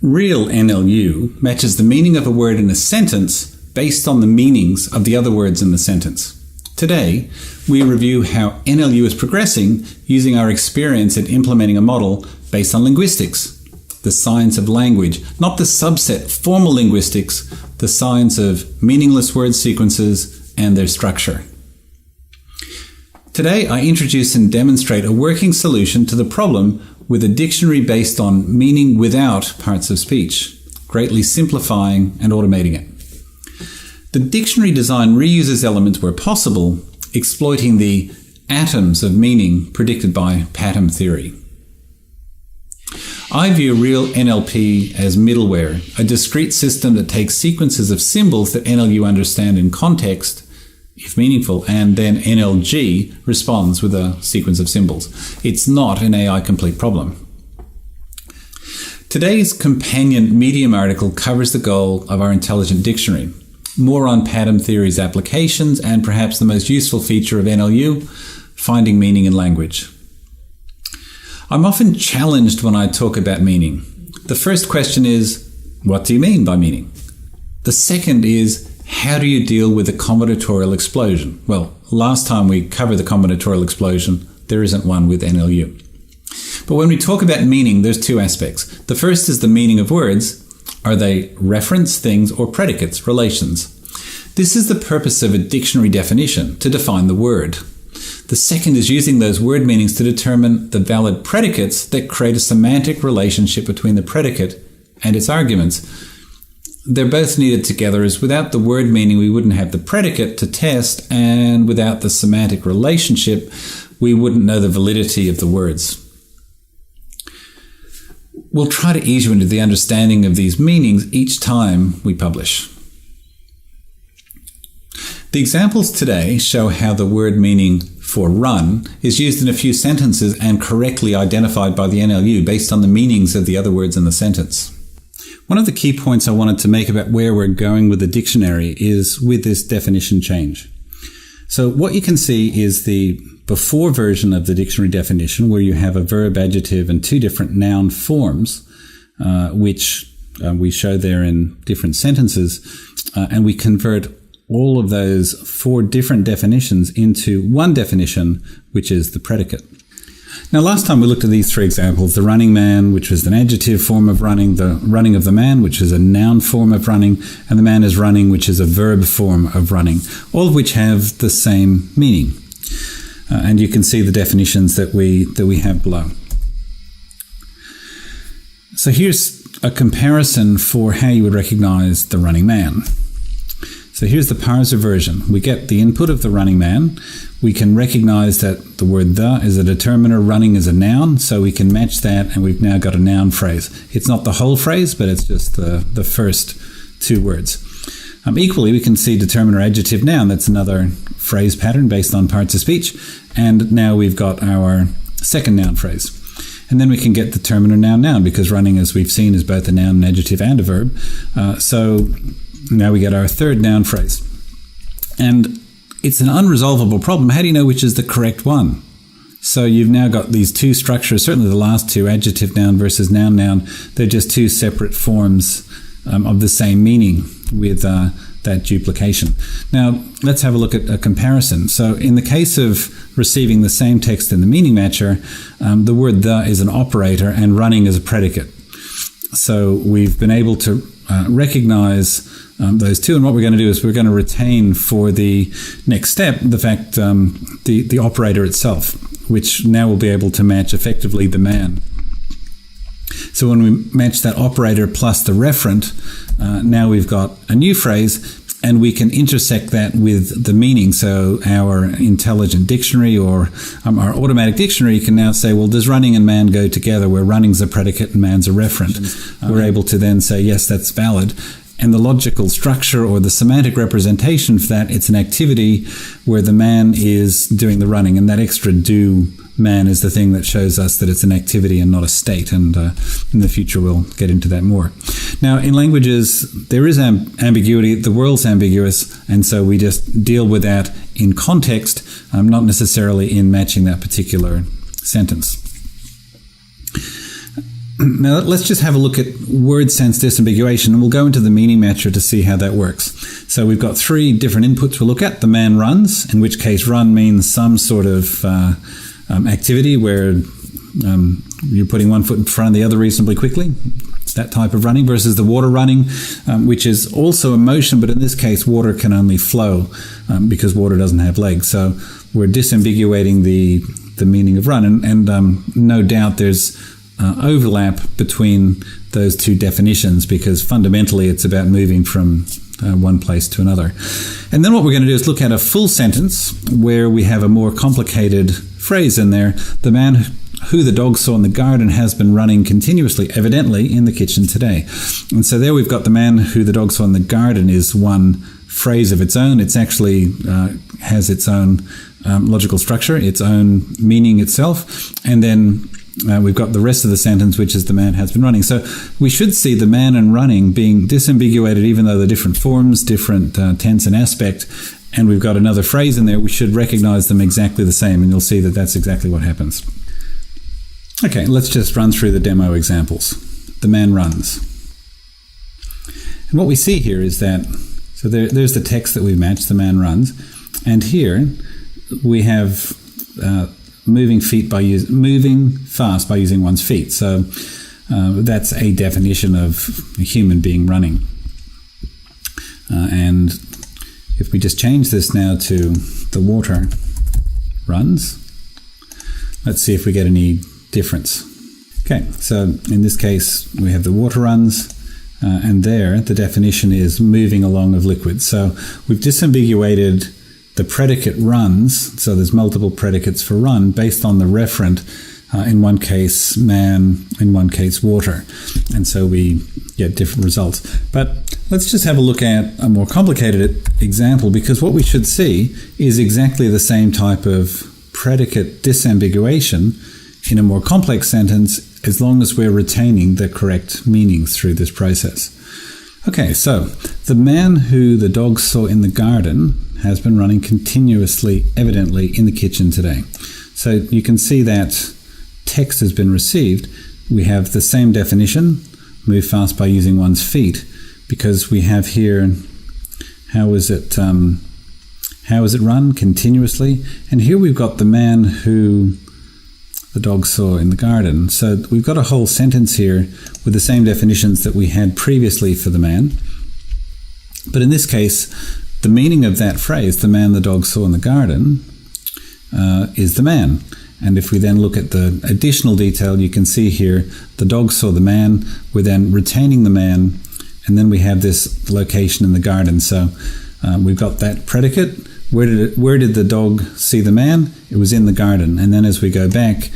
Real NLU matches the meaning of a word in a sentence based on the meanings of the other words in the sentence. Today, we review how NLU is progressing using our experience in implementing a model based on linguistics, the science of language, not the subset formal linguistics, the science of meaningless word sequences and their structure. Today, I introduce and demonstrate a working solution to the problem with a dictionary based on meaning without parts of speech, greatly simplifying and automating it. The dictionary design reuses elements where possible, exploiting the atoms of meaning predicted by pattern theory. I view real NLP as middleware, a discrete system that takes sequences of symbols that NLU understand in context, if meaningful, and then NLG responds with a sequence of symbols. It's not an AI complete problem. Today's companion Medium article covers the goal of our intelligent dictionary, more on pattern theory's applications, and perhaps the most useful feature of NLU, finding meaning in language. I'm often challenged when I talk about meaning. The first question is, what do you mean by meaning? The second is, how do you deal with the combinatorial explosion? Well, last time we covered the combinatorial explosion, there isn't one with NLU. But when we talk about meaning, there's two aspects. The first is the meaning of words. Are they reference, things, or predicates, relations? This is the purpose of a dictionary definition, to define the word. The second is using those word meanings to determine the valid predicates that create a semantic relationship between the predicate and its arguments. They're both needed together, as without the word meaning we wouldn't have the predicate to test, and without the semantic relationship we wouldn't know the validity of the words. We'll try to ease you into the understanding of these meanings each time we publish. The examples today show how the word meaning for run is used in a few sentences and correctly identified by the NLU based on the meanings of the other words in the sentence. One of the key points I wanted to make about where we're going with the dictionary is with this definition change. So what you can see is the before version of the dictionary definition, where you have a verb, adjective, and two different noun forms, which we show there in different sentences, and we convert all of those four different definitions into one definition, which is the predicate. Now, last time we looked at these three examples, the running man, which was an adjective form of running, the running of the man, which is a noun form of running, and the man is running, which is a verb form of running, all of which have the same meaning. And you can see the definitions that we have below. So here's a comparison for how you would recognize the running man. So here's the parser version. We get the input of the running man. We can recognize that the word the is a determiner, running is a noun, so we can match that, and we've now got a noun phrase. It's not the whole phrase, but it's just the first two words. Equally, we can see determiner, adjective, noun. That's another phrase pattern based on parts of speech. And now we've got our second noun phrase. And then we can get determiner, noun, noun, because running, as we've seen, is both a noun, an adjective, and a verb. So now we get our third noun phrase. And it's an unresolvable problem. How do you know which is the correct one? So you've now got these two structures, certainly the last two, adjective, noun versus noun, noun. They're just two separate forms of the same meaning with that duplication. Now, let's have a look at a comparison. So in the case of receiving the same text in the meaning matcher, the word the is an operator and running is a predicate. So we've been able to recognize those two, and what we're going to do is we're going to retain for the next step the fact the operator itself, which now will be able to match effectively the man. So when we match that operator plus the referent, now we've got a new phrase, and we can intersect that with the meaning. So our intelligent dictionary or our automatic dictionary can now say, well, does running and man go together, where running's a predicate and man's a referent? We're able to then say, yes, that's valid. And the logical structure or the semantic representation for that, it's an activity where the man is doing the running, and that extra do man is the thing that shows us that it's an activity and not a state. And in the future, we'll get into that more. Now, in languages, there is ambiguity. The world's ambiguous, and so we just deal with that in context, not necessarily in matching that particular sentence. Now let's just have a look at word-sense disambiguation, and we'll go into the meaning matcher to see how that works. So we've got three different inputs we'll look at. The man runs, in which case run means some sort of activity where you're putting one foot in front of the other reasonably quickly. It's that type of running, versus the water running, which is also a motion, but in this case water can only flow because water doesn't have legs. So we're disambiguating the meaning of run, and no doubt there's overlap between those two definitions, because fundamentally it's about moving from one place to another. And then what we're going to do is look at a full sentence where we have a more complicated phrase in there. The man who the dog saw in the garden has been running continuously, evidently, in the kitchen today. And so there we've got the man who the dog saw in the garden is one phrase of its own. It's actually has its own logical structure, its own meaning itself. And then we've got the rest of the sentence, which is the man has been running. So we should see the man and running being disambiguated, even though they're different forms, different tense and aspect. And we've got another phrase in there. We should recognize them exactly the same, and you'll see that that's exactly what happens. Okay, let's just run through the demo examples. The man runs. And what we see here is that, so there's the text that we've matched, the man runs. And here we have moving fast by using one's feet. So that's a definition of a human being running. And if we just change this now to the water runs, let's see if we get any difference. Okay, so in this case we have the water runs, and there the definition is moving along of liquid. So we've disambiguated the predicate runs, so there's multiple predicates for run based on the referent, in one case man, in one case water, and so we get different results. But let's just have a look at a more complicated example, because what we should see is exactly the same type of predicate disambiguation in a more complex sentence, as long as we're retaining the correct meanings through this process. Okay, so the man who the dog saw in the garden has been running continuously, evidently, in the kitchen today. So you can see that text has been received. We have the same definition, move fast by using one's feet, because we have here, how is it run? Continuously. And here we've got the man who the dog saw in the garden. So we've got a whole sentence here with the same definitions that we had previously for the man. But in this case, the meaning of that phrase, the man the dog saw in the garden, is the man. And if we then look at the additional detail, you can see here, the dog saw the man, we're then retaining the man, and then we have this location in the garden. So we've got that predicate. Where did the dog see the man? It was in the garden. And then as we go back,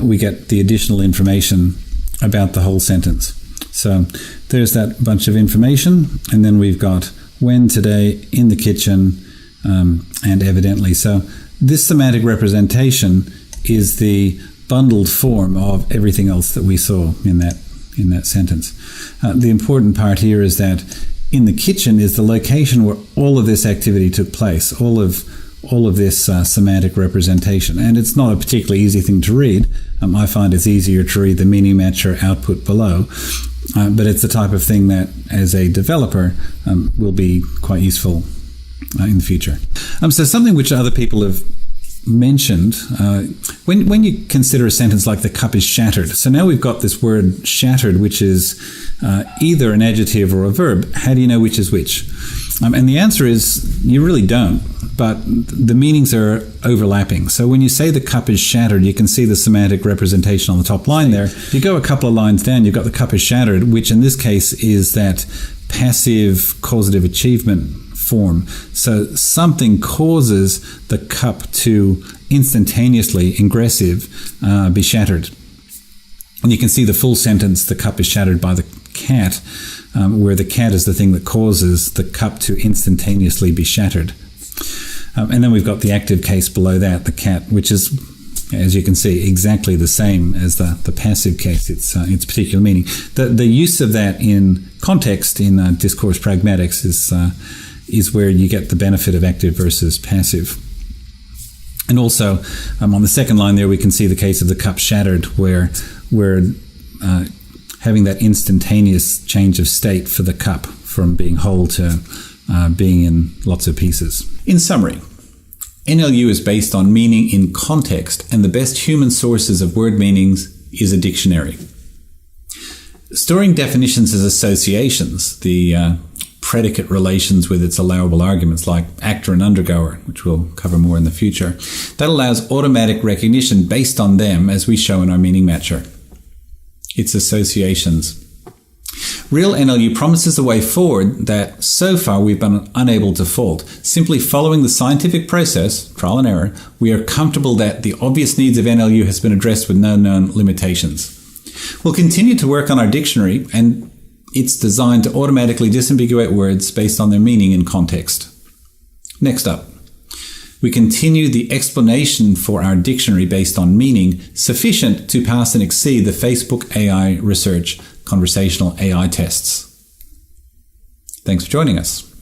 we get the additional information about the whole sentence. So there's that bunch of information. And then we've got when, today, in the kitchen, and evidently. So this semantic representation is the bundled form of everything else that we saw in that sentence. The important part here is that in the kitchen is the location where all of this activity took place, all of this semantic representation. And it's not a particularly easy thing to read. I find it's easier to read the meaning matcher output below. But it's the type of thing that, as a developer, will be quite useful in the future. So something which other people have mentioned, when you consider a sentence like the cup is shattered, so now we've got this word shattered, which is either an adjective or a verb. How do you know which is which? And the answer is you really don't, but the meanings are overlapping. So when you say the cup is shattered, you can see the semantic representation on the top line there. If you go a couple of lines down, you've got the cup is shattered, which in this case is that passive causative achievement form. So something causes the cup to instantaneously, ingressive, be shattered. And you can see the full sentence, the cup is shattered by the cat, where the cat is the thing that causes the cup to instantaneously be shattered. And then we've got the active case below that, the cat, which is, as you can see, exactly the same as the passive case, its particular meaning. The use of that in context, in discourse pragmatics, is where you get the benefit of active versus passive. And also, on the second line there, we can see the case of the cup shattered, where having that instantaneous change of state for the cup from being whole to being in lots of pieces. In summary, NLU is based on meaning in context, and the best human sources of word meanings is a dictionary. Storing definitions as associations, the predicate relations with its allowable arguments like actor and undergoer, which we'll cover more in the future, that allows automatic recognition based on them, as we show in our meaning matcher. It's associations. Real NLU promises a way forward that so far we've been unable to fault. Simply following the scientific process, trial and error, we are comfortable that the obvious needs of NLU has been addressed with no known limitations. We'll continue to work on our dictionary, and it's designed to automatically disambiguate words based on their meaning in context. Next up, we continue the explanation for our dictionary based on meaning sufficient to pass and exceed the Facebook AI research conversational AI tests. Thanks for joining us.